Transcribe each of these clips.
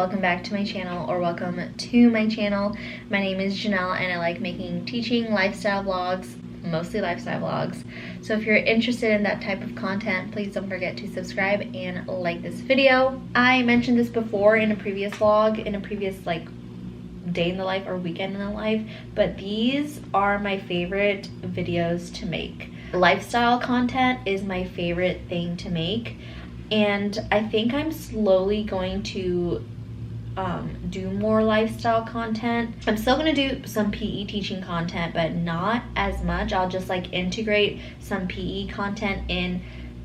welcome back to my channel, or welcome to my channel. My name is Jeannelle and I like making teaching lifestyle vlogs, mostly lifestyle vlogs. So if you're interested in that type of content, please don't forget to subscribe and like this video. I mentioned this before in a previous vlog, in a previous like day in the life or weekend in the life, but these are my favorite videos to make. Lifestyle content is my favorite thing to make, and I think I'm slowly going to do more lifestyle content. I'm still gonna do some PE teaching content, but not as much. I'll just like integrate some PE content in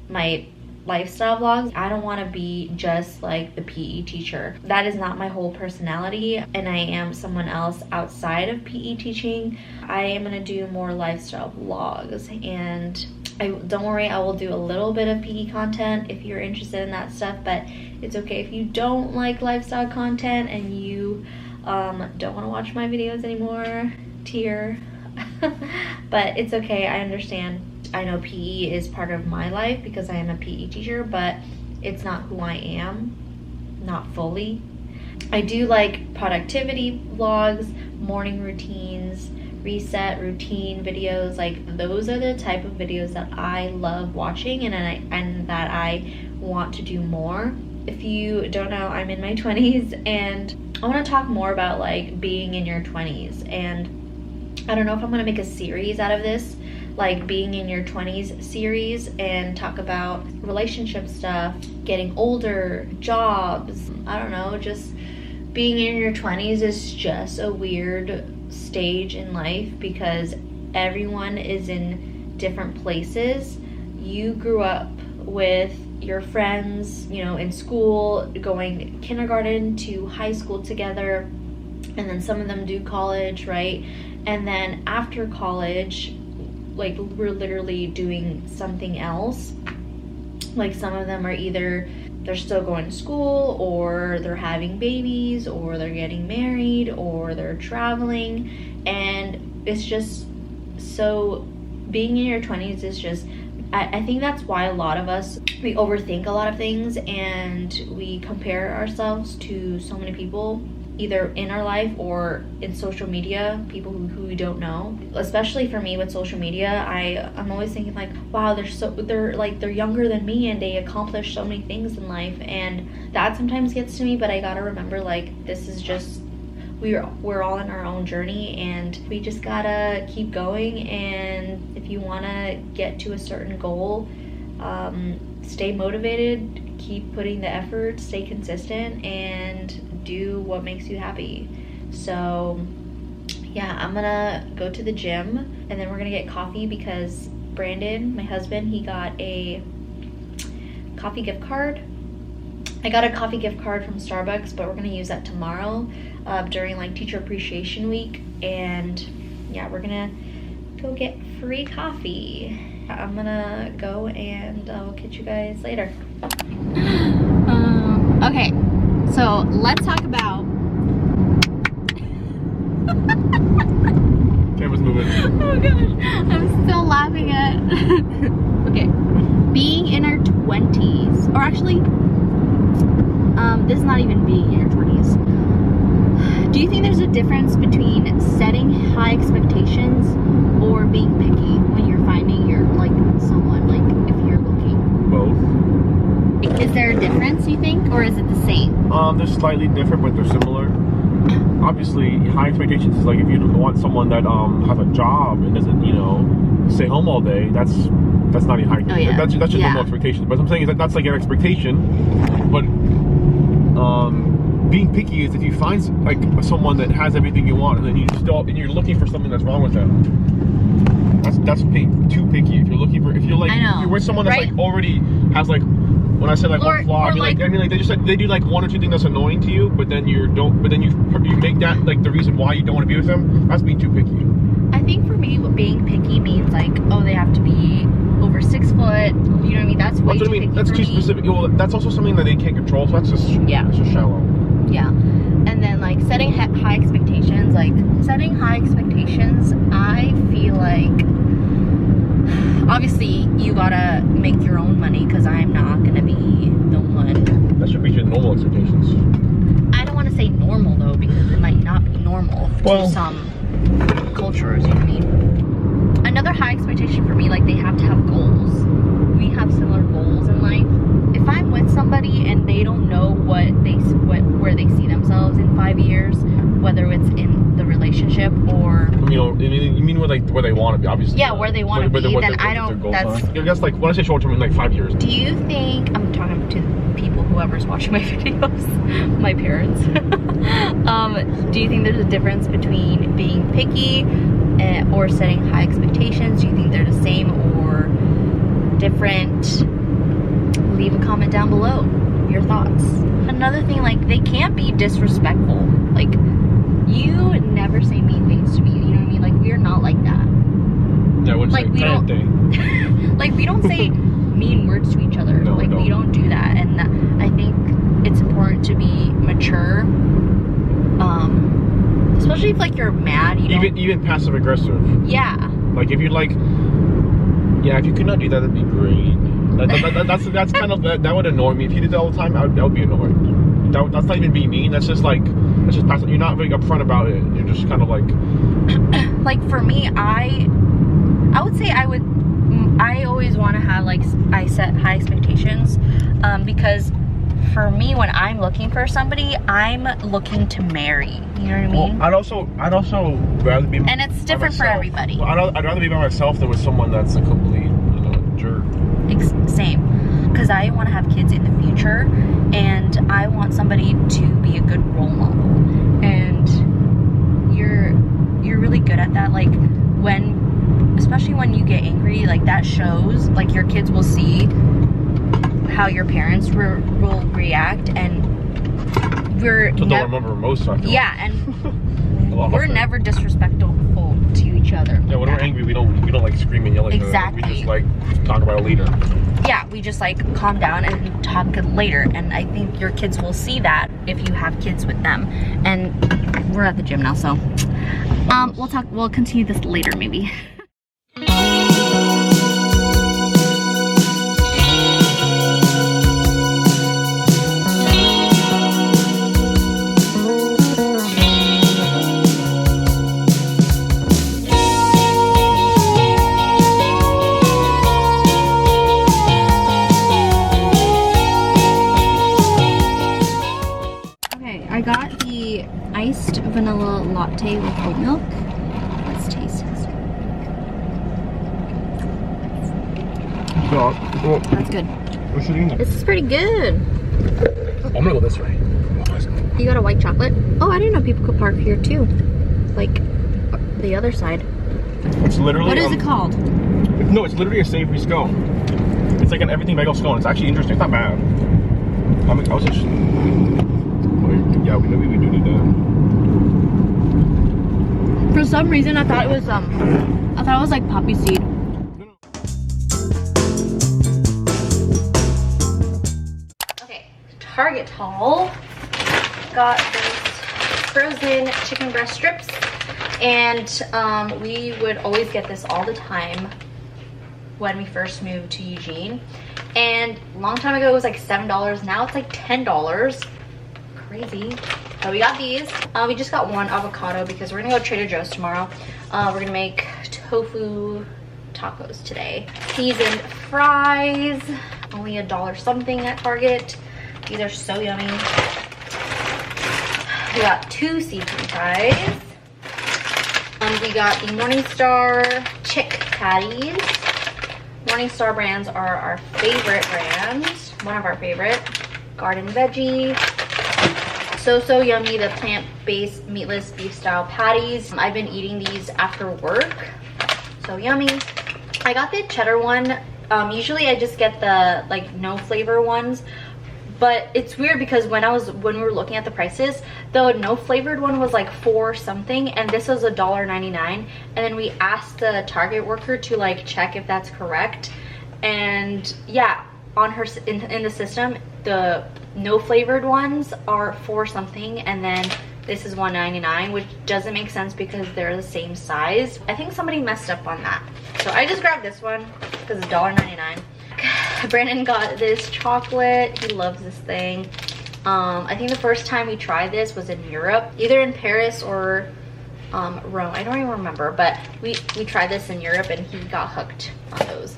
my lifestyle vlogs. I don't want to be just like the PE teacher. That is not my whole personality, and I am someone else outside of PE teaching. I am gonna do more lifestyle vlogs, and don't worry, I will do a little bit of PE content if you're interested in that stuff, but it's okay if you don't like lifestyle content and you don't want to watch my videos anymore. Tear. But it's okay, I understand. I know PE is part of my life because I am a PE teacher, but it's not who I am, not fully. I do like productivity vlogs, morning routines, reset routine videos. Like, those are the type of videos that I love watching and that I want to do more. If you don't know, I'm in my 20s, and I want to talk more about like being in your 20s, and I don't know if I'm going to make a series out of this, like being in your 20s series, and talk about relationship stuff, getting older, jobs. I don't know, just being in your 20s is just a weird stage in life because everyone is in different places. You grew up with your friends, you know, in school, going kindergarten to high school together, and then some of them do college, right? And then after college, like, we're literally doing something else. Like, some of them are either they're still going to school, or they're having babies, or they're getting married, or they're traveling. And it's just so, being in your 20s is just, I think that's why a lot of us, we overthink a lot of things, and we compare ourselves to so many people, either in our life or in social media, people who we don't know. Especially for me with social media, I'm always thinking like, wow, they're younger than me and they accomplish so many things in life, and that sometimes gets to me. But I gotta remember, like, this is just, we're all in our own journey, and we just gotta keep going. And if you want to get to a certain goal, stay motivated, keep putting the effort, stay consistent, and do what makes you happy. So yeah, I'm gonna go to the gym, and then we're gonna get coffee because Brandon, my husband, he got a coffee gift card. I got a coffee gift card from Starbucks, but we're gonna use that tomorrow during like Teacher Appreciation Week. And yeah, we're gonna go get free coffee. I'm gonna go, and I'll catch you guys later. Okay, so let's talk about Camera's moving. oh gosh, I'm still laughing at okay, being in our 20s, or actually this is not even being in your 20s. Do you think there's a difference between setting high expectations or being picky when you're finding your, like, someone, like, if you're looking? Both. Is there a difference, you think, or is it the same? They're slightly different, but they're similar. Obviously, high expectations is like if you want someone that has a job and doesn't, you know, stay home all day. That's not even high. Oh, yeah. That's just normal expectations. But what I'm saying is that that's like your expectation. But being picky is if you find like someone that has everything you want, and then you're looking for something that's wrong with them. That's too picky. If you're with someone that's like already has like, when I say like one flaw, I mean like they do like one or two things that's annoying to you, but then you make that like the reason why you don't want to be with them. That's being too picky. I think for me, being picky means like, oh, they have to be over 6 foot. You know what I mean? That's way too picky. That's too specific. Well, that's also something that they can't control. So that's just shallow. Yeah. And then like setting high expectations. Like setting high expectations, I feel like obviously you gotta make your own money, because I'm not gonna be the one. That should be your normal expectations. I don't to say normal though, because it might not be normal to some cultures, you know what I mean? Another high expectation for me, like they have to have goals. We have similar goals in life. If I'm with somebody and they don't know where they see themselves in 5 years, whether it's in the relationship or you mean where they want to be, obviously. Yeah, where they want to be. Then I don't. I guess like when I say short term, I mean like 5 years. Do you think I'm talking to people, whoever's watching my videos, my parents? Do you think there's a difference between being picky or setting high expectations? Do you think they're the same or different? Leave a comment down below your thoughts. Another thing, like they can't be disrespectful. Like you never say mean things to me, you know what I mean? Like we are not like that. Yeah, what's like we don't like we don't say mean words to each other. No, like we don't do that. And I think it's important to be mature, especially if like you're mad, you know. Even passive aggressive. Yeah. Like if you like, yeah, if you could not do that, that'd be great. That's kind of that would annoy me. If you did that all the time, I would be annoyed. That's not even being mean. That's just passive. You're not very upfront about it. You're just kind of like. Like for me, I would say I always want to have I set high expectations, because for me, when I'm looking for somebody, I'm looking to marry. You know what I mean? Well, I'd also rather be. And it's different for everybody. Well, I'd rather be by myself than with someone that's a complete jerk. Same, because I want to have kids in the future, and I want somebody to be a good role model. And you're really good at that. Like especially when you get angry, like that shows. Like your kids will see how your parents will react, and we're. So they'll remember most of it. Yeah, and we're never disrespectful to each other. Yeah, when we're angry, we don't like scream and yell at each other. Exactly. We just like talk about it later. Yeah, we just like calm down and talk later. And I think your kids will see that if you have kids with them. And we're at the gym now, so we'll continue this later maybe. I got the iced vanilla latte with oat milk. Let's taste it. That's good. This is pretty good. I'm gonna go this way. You got a white chocolate? Oh, I didn't know people could park here too. Like the other side. It's literally. What is it called? No, it's literally a savory scone. It's like an everything bagel scone. It's actually interesting. It's not bad. I was just. Yeah, we do need that. For some reason, I thought it was like poppy seed. Okay, Target haul. Got this frozen chicken breast strips, and we would always get this all the time when we first moved to Eugene. And a long time ago, it was like $7. Now it's like $10. Crazy. So we got these. We just got one avocado because we're gonna go to Trader Joe's tomorrow. We're gonna make tofu tacos today. Seasoned fries, only $1 something at Target. These are so yummy. We got 2 seafood pies. We got the Morningstar chick patties. Morningstar brands are our favorite brands. One of our favorite. Garden veggie. So yummy, the plant-based meatless beef style patties. I've been eating these after work. So yummy. I got the cheddar one. Usually I just get the like no flavor ones, but it's weird because when we were looking at the prices, the no flavored one was like $4 something and this was $1.99. And then we asked the Target worker to like check if that's correct, and yeah, on her in the system, the no flavored ones are $4 something, and then this is $1.99, which doesn't make sense because they're the same size. I think somebody messed up on that, so I just grabbed this one because it's $1.99. Brandon got this chocolate. He loves this thing. I think the first time we tried this was in Europe, either in Paris or Rome. I don't even remember, but we tried this in Europe and he got hooked on those.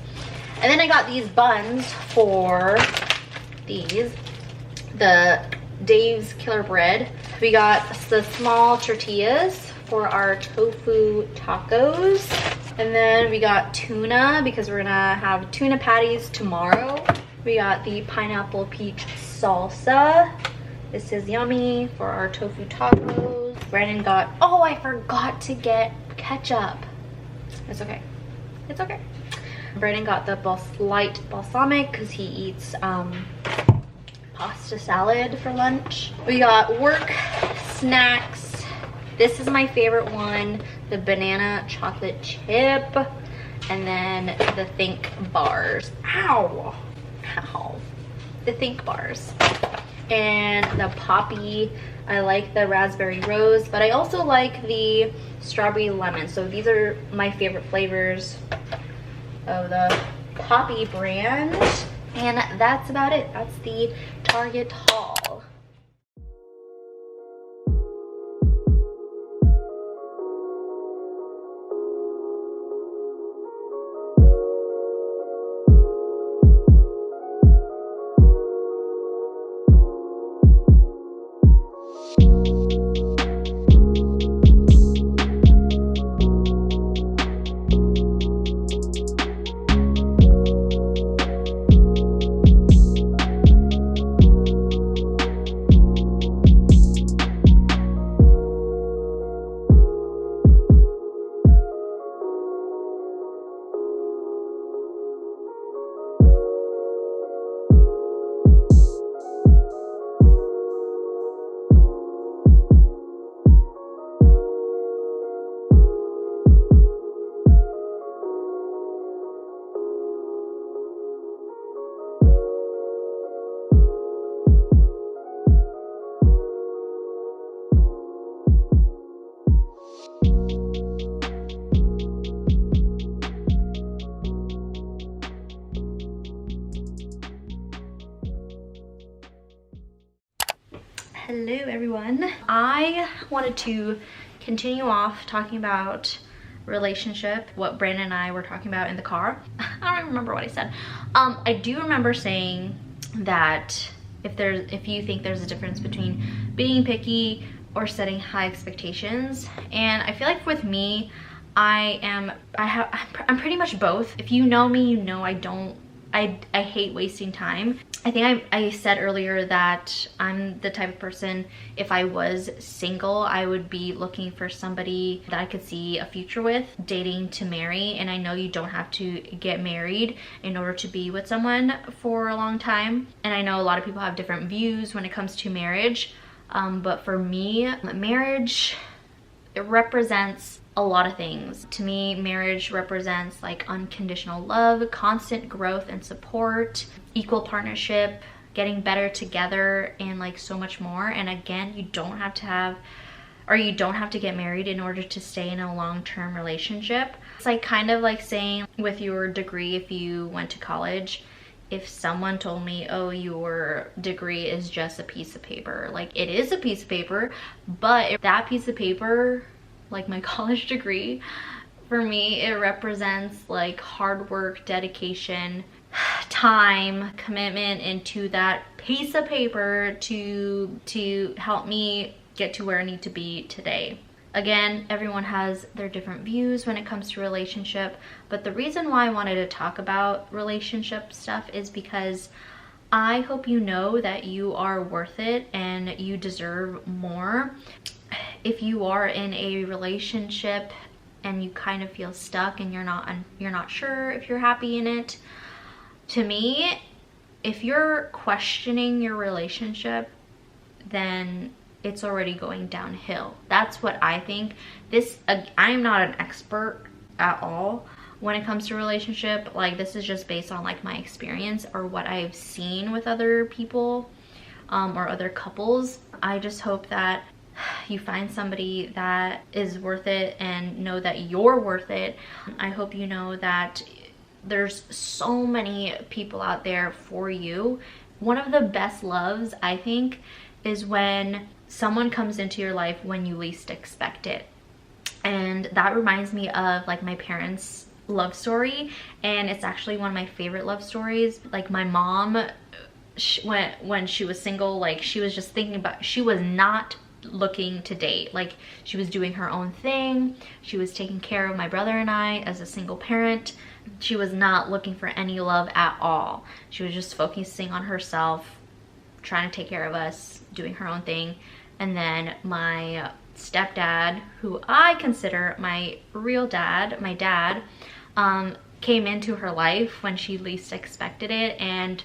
And then I got these buns for the Dave's Killer Bread. We got the small tortillas for our tofu tacos. And then we got tuna because we're gonna have tuna patties tomorrow. We got the pineapple peach salsa. This is yummy for our tofu tacos. Brandon got, oh, I forgot to get ketchup. It's okay. It's okay. Brandon got the light balsamic because he eats pasta salad for lunch. We got work snacks. This is my favorite one, the banana chocolate chip, and then the Think bars. Ow! Ow. The Think bars. And the Poppy. I like the raspberry rose, but I also like the strawberry lemon. So these are my favorite flavors of the Poppy brand. And that's about it. That's the Target haul. Hello everyone. I wanted to continue off talking about relationship, what Brandon and I were talking about in the car. I don't even remember what I said. I do remember saying that if you think there's a difference between being picky or setting high expectations, and I feel like with me, I'm pretty much both. If you know me, you know I hate wasting time. I think I said earlier that I'm the type of person, if I was single, I would be looking for somebody that I could see a future with, dating to marry. And I know you don't have to get married in order to be with someone for a long time. And I know a lot of people have different views when it comes to marriage. But for me, marriage, it represents a lot of things. To me, marriage represents like unconditional love, constant growth and support, equal partnership, getting better together, and like so much more. And again, you don't have to get married in order to stay in a long-term relationship. It's like kind of like saying with your degree, if you went to college, if someone told me, oh, your degree is just a piece of paper, like it is a piece of paper, but if that piece of paper, like my college degree, for me it represents like hard work, dedication, time, commitment into that piece of paper to help me get to where I need to be today. Again, everyone has their different views when it comes to relationship, but the reason why I wanted to talk about relationship stuff is because I hope you know that you are worth it and you deserve more. If you are in a relationship and you kind of feel stuck and you're not sure if you're happy in it, to me, if you're questioning your relationship, then it's already going downhill. That's what I think. I'm not an expert at all when it comes to relationship. Like, this is just based on like my experience or what I've seen with other people or other couples. I just hope that you find somebody that is worth it and know that you're worth it. I hope you know that there's so many people out there for you one of the best loves, I think, is when someone comes into your life when you least expect it. And that reminds me of like my parents' love story, and it's actually one of my favorite love stories. Like my mom, when she was single, like she was just thinking about, she was not looking to date. Like she was doing her own thing. She was taking care of my brother and I as a single parent. She was not looking for any love at all. She was just focusing on herself, trying to take care of us, doing her own thing. And then my stepdad, who I consider my real dad, my dad, came into her life when she least expected it, and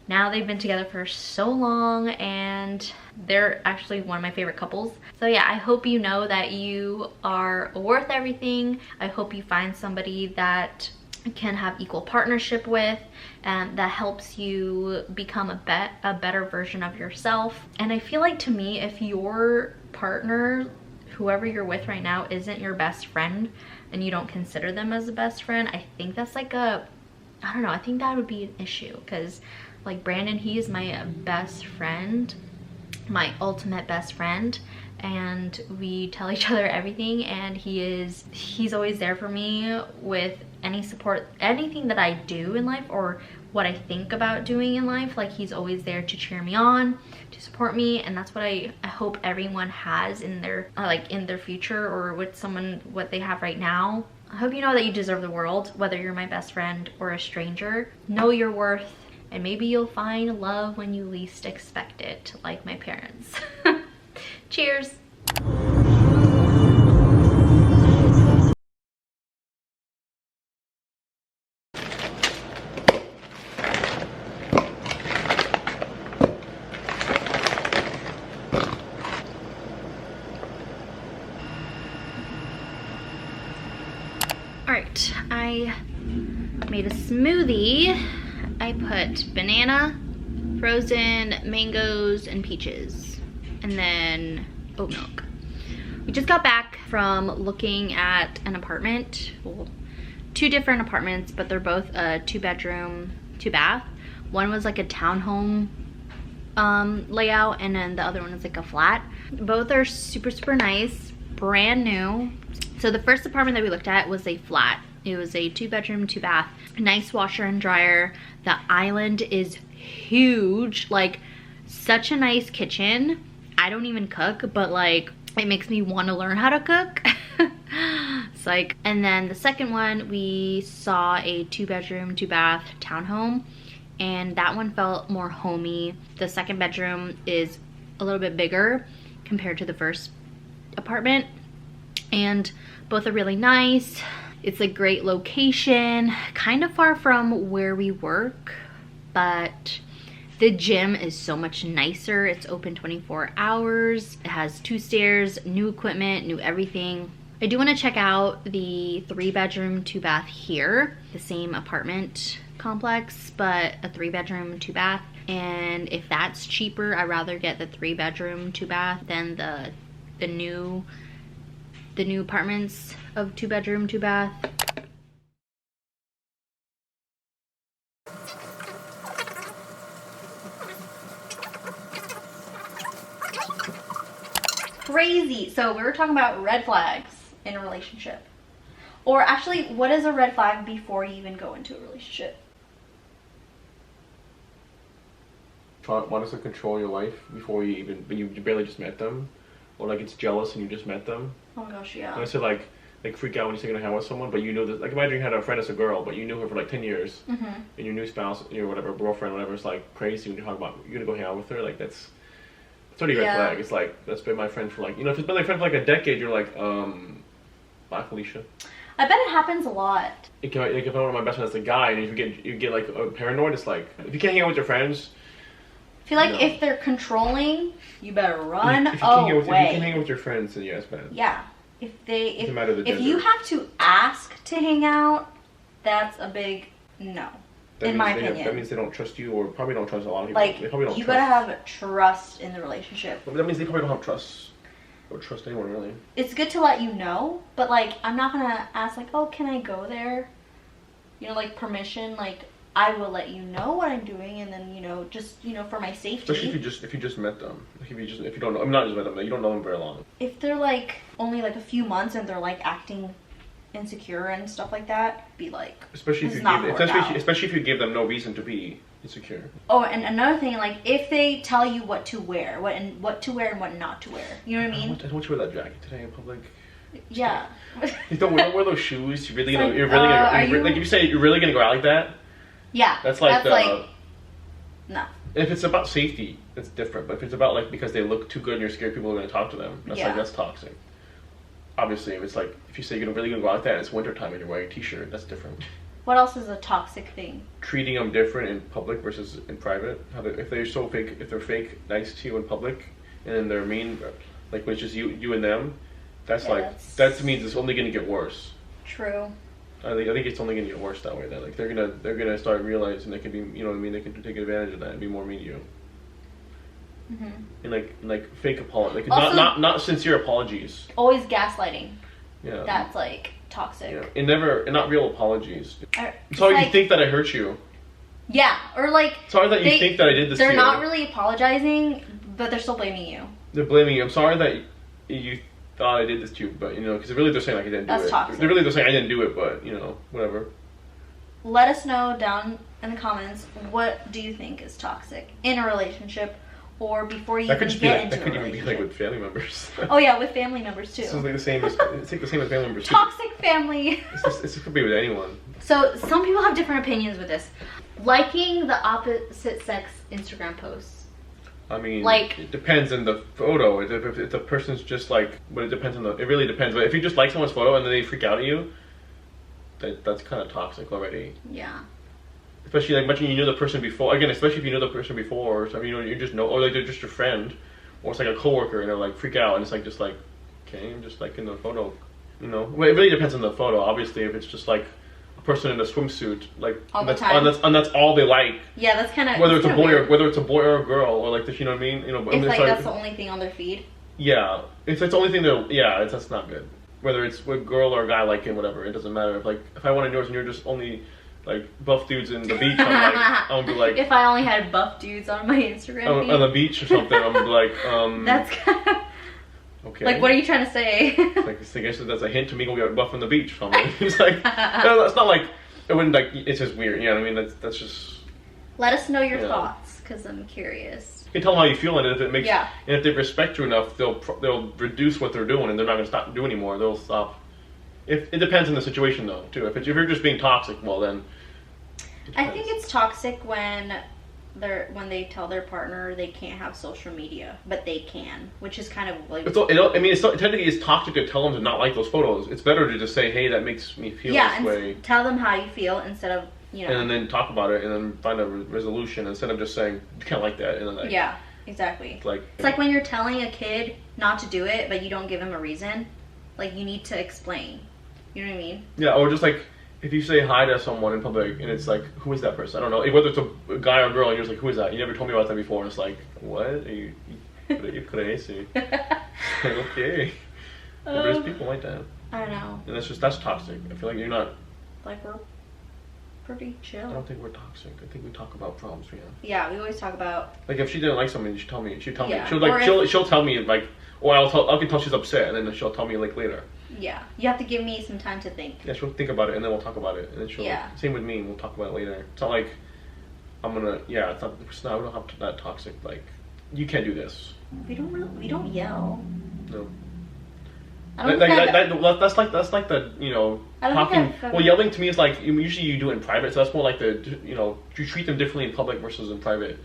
now they've been together for so long, and they're actually one of my favorite couples. So yeah, I hope you know that you are worth everything. I hope you find somebody that can have equal partnership with, and that helps you become a better version of yourself. And I feel like, to me, if your partner, whoever you're with right now, isn't your best friend and you don't consider them as a best friend, I think that's like I don't know, I think that would be an issue. Because like Brandon, he is my best friend, my ultimate best friend, and we tell each other everything, and he's always there for me with any support, anything that I do in life or what I think about doing in life. Like he's always there to cheer me on, to support me, and that's what I hope everyone has in their in their future, or with someone what they have right now. I hope you know that you deserve the world, whether you're my best friend or a stranger. Know your worth, and maybe you'll find love when you least expect it, like my parents. Cheers. Alright, I made a smoothie. I put banana, frozen mangoes, and peaches, and then oat milk. We just got back from looking at an apartment, well, 2 different apartments, but they're both a 2-bedroom, 2-bath. One was like a townhome layout, and then the other one is like a flat. Both are super nice, brand new. So the first apartment that we looked at was a flat. It was a 2-bedroom, 2-bath, nice washer and dryer. The island is huge, like such a nice kitchen. I don't even cook, but like it makes me want to learn how to cook. It's like, and then the second one, we saw a 2-bedroom, 2-bath townhome, and that one felt more homey. The second bedroom is a little bit bigger compared to the first apartment, and both are really nice. It's a great location, kind of far from where we work, but the gym is so much nicer. It's open 24 hours. It has 2 stairs, new equipment, new everything. I do want to check out the 3-bedroom, 2-bath here, the same apartment complex, but a 3-bedroom, 2-bath. And if that's cheaper, I'd rather get the 3-bedroom, 2-bath than the new apartments of 2-bedroom, 2-bath. Crazy. So we were talking about red flags in a relationship. Or actually, what is a red flag before you even go into a relationship? Want us to control your life before you barely just met them, or like it's jealous and you just met them. Oh my gosh, yeah. And I said like freak out when you're gonna hang out with someone, but you know that, like imagine you had a friend as a girl, but you knew her for like 10 years, and your new spouse, your whatever girlfriend, whatever, is like crazy when you talk about you're gonna go hang out with her. Like that's already a red flag. It's like, that's been my friend for like, if it's been my friend for like a decade, you're like, bye Felicia. I bet it happens a lot. If one of my best friends is a guy and you get like paranoid, it's like, if you can't hang out with your friends, I feel like if they're controlling, you better run away. If you can hang out with your friends, then yes, man. Yeah. If you have to ask to hang out, that's a big no. In my opinion. That means they don't trust you, or probably don't trust a lot of people. Like, they probably don't you gotta have trust in the relationship. But that means they probably don't have trust, or trust anyone really. It's good to let you know, but like, I'm not gonna ask like, oh, can I go there? You know, like permission, like, I will let you know what I'm doing, and then, you know, just, you know, for my safety. Especially if you just met them. Like if you don't know, I'm not just met them, you don't know them very long. If they're like only like a few months and they're like acting insecure and stuff like that, be like, especially if you give them no reason to be insecure. Oh, and another thing, like if they tell you what to wear, what to wear and what not to wear, you know what I mean? I don't want you to wear that jacket today in public. Yeah. You don't wear those shoes. You're like if you say you're really gonna go out like that. Yeah. That's like no. If it's about safety, it's different. But if it's about like because they look too good and you're scared people are gonna talk to them, that's toxic. Obviously, if it's like if you say you're really gonna go out like that and it's wintertime and you're wearing a t-shirt, that's different. What else is a toxic thing? Treating them different in public versus in private. If they're so fake, if they're fake nice to you in public, and then they're mean, like when it's just you and them, that means it's only gonna get worse. True. I think it's only gonna get worse that way. That like they're gonna start realizing they can be, you know what I mean, they can take advantage of that and be more mean to you. And like fake apology, like also, not sincere apologies. Always gaslighting. Yeah. That's like toxic. Yeah. And not real apologies. Sorry, like, you think that I hurt you. Yeah, or like. Sorry that you think that I did this to you. They're not really apologizing, but they're still blaming you. They're blaming you. I'm sorry that you thought I did this to you, but you know, because really they're saying like I didn't do it. That's toxic. They're saying I didn't do it, but you know, whatever. Let us know down in the comments, what do you think is toxic in a relationship, or before you even get into a relationship. That could even be like with family members. Oh yeah, with family members too. It's like the same as family members. Toxic family. It could be with anyone. So some people have different opinions with this. Liking the opposite sex Instagram posts. I mean, like, it depends on the photo. If the person's just like, but it depends on it really depends. But if you just like someone's photo and then they freak out at you, that's kind of toxic already. Yeah. Especially like much you know the person before. Again, especially if you know the person before, or something, you know, you just know, or like they're just your friend, or it's like a coworker, and they're like freak out, and it's like just like, okay, I'm just like in the photo, you know. Well, it really depends on the photo. Obviously, if it's just like a person in a swimsuit, like all the time, and that's all they like. Yeah, that's kind of whether it's a boy or a girl, or like this, you know what I mean? You know, if like that's the only thing on their feed. Yeah, if it's the only thing that's not good. Whether it's a girl or a guy liking whatever, it doesn't matter. If I wanted yours and you're just only like buff dudes in the beach, I'm gonna be like. If I only had buff dudes on my Instagram feed. On the beach or something, I'm gonna be like, That's kind of. Okay. Like, what are you trying to say? Like, I guess that's a hint to me go get buff on the beach. It's like, no, it's not like it wouldn't like. It's just weird. You know what I mean? That's just. Let us know your thoughts, because I'm curious. You can tell them how you feel, and if it makes, and if they respect you enough, they'll reduce what they're doing, and they're not gonna stop doing anymore. They'll stop. If it depends on the situation, though, too. If you're just being toxic, well then. I think it's toxic when they tell their partner they can't have social media, but they can, which is kind of like. Technically it's toxic to tell them to not like those photos. It's better to just say, hey, that makes me feel this way. Tell them how you feel instead of, you know. And then talk about it and then find a resolution instead of just saying you can't like that. And then like, yeah, exactly. It's like when you're telling a kid not to do it, but you don't give him a reason. Like, you need to explain. You know what I mean? Yeah, or just like. If you say hi to someone in public and it's like, who is that person? I don't know. Whether it's a guy or a girl and you're just like, who is that? You never told me about that before. And it's like, what? Are you crazy? Okay. But there's people like that. I don't know. And that's toxic. I feel like you're not. Like, we're pretty chill. I don't think we're toxic. I think we talk about problems, Yeah, we always talk about. Like, if she didn't like something, she'd tell me. She'll tell me, like, or I can tell she's upset, and then she'll tell me, like, later. Yeah, you have to give me some time to think. Yeah, she'll think about it, and then we'll talk about it, and then she'll. Yeah. Same with me, and we'll talk about it later. It's not like I'm gonna. Yeah, it's not. We don't have that toxic. Like, you can't do this. We don't yell. No. That's like the, you know, talking. Well, yelling to me is like usually you do it in private, so that's more like the, you know, you treat them differently in public versus in private.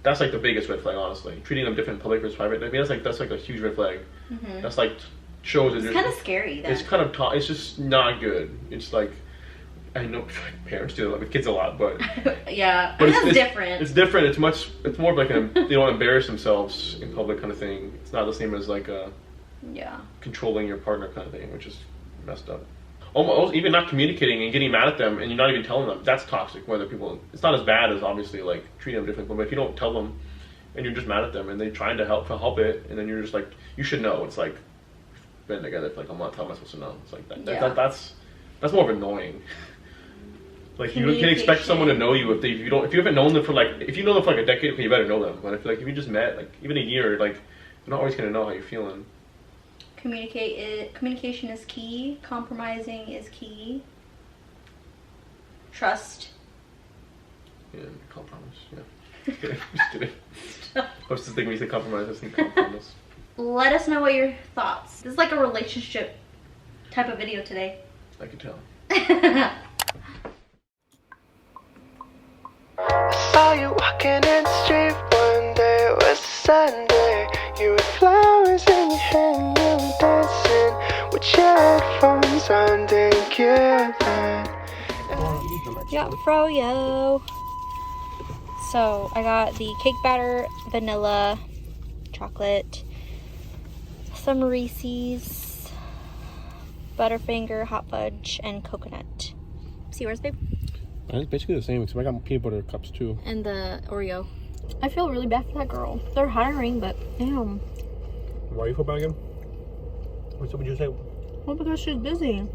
That's like the biggest red flag, honestly. Treating them different in public versus private. I mean, that's like a huge red flag. Mm-hmm. That's like. Shows it's kind of scary. Then. It's kind of it's just not good. It's like I know parents do that with kids a lot, but yeah, but it's different. It's different. It's more of like they don't embarrass themselves in public kind of thing. It's not the same as like controlling your partner kind of thing, which is messed up. Almost even not communicating and getting mad at them, and you're not even telling them. That's toxic. Whether people, it's not as bad as obviously like treating them differently, but if you don't tell them, and you're just mad at them, and they're trying to help it, and then you're just like, you should know. It's like. Been together for like a month, how am I supposed to know? It's like that. That's more of annoying. Like you can expect someone to know you if you haven't known them for like, if you know them for like a decade, okay, you better know them. But I feel like if you just met like even a year, like you're not always gonna know how you're feeling. Communication is key. Compromising is key. Trust. Yeah, compromise. Yeah. Just kidding. I was just thinking when you say compromise, I was thinking compromise. Let us know what your thoughts. This is like a relationship type of video today. I can tell. I saw you walking in the street one day. It was Sunday. You had flowers in your hand. You were dancing with your headphones on. Didn't get that. Yeah, froyo. So I got the cake batter, vanilla, chocolate, some Reese's, Butterfinger, hot fudge, and coconut. See yours, babe? It's basically the same, except I got peanut butter cups too. And the Oreo. I feel really bad for that girl. They're hiring, but damn. Why you feel bad again? What would you say? Well, because she's busy,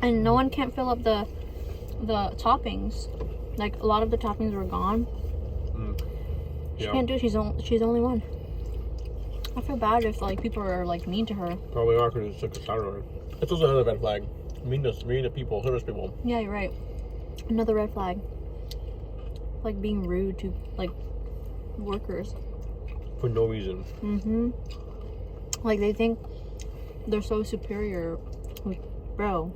and no one can't fill up the toppings. Like a lot of the toppings were gone. She can't do it. She's only one. I feel bad if like people are like mean to her. Probably are because it's like a Saturday. It's also another red flag. Mean to people, service people. Yeah, you're right. Another red flag. Like being rude to like workers. For no reason. Like they think they're so superior. Like, bro,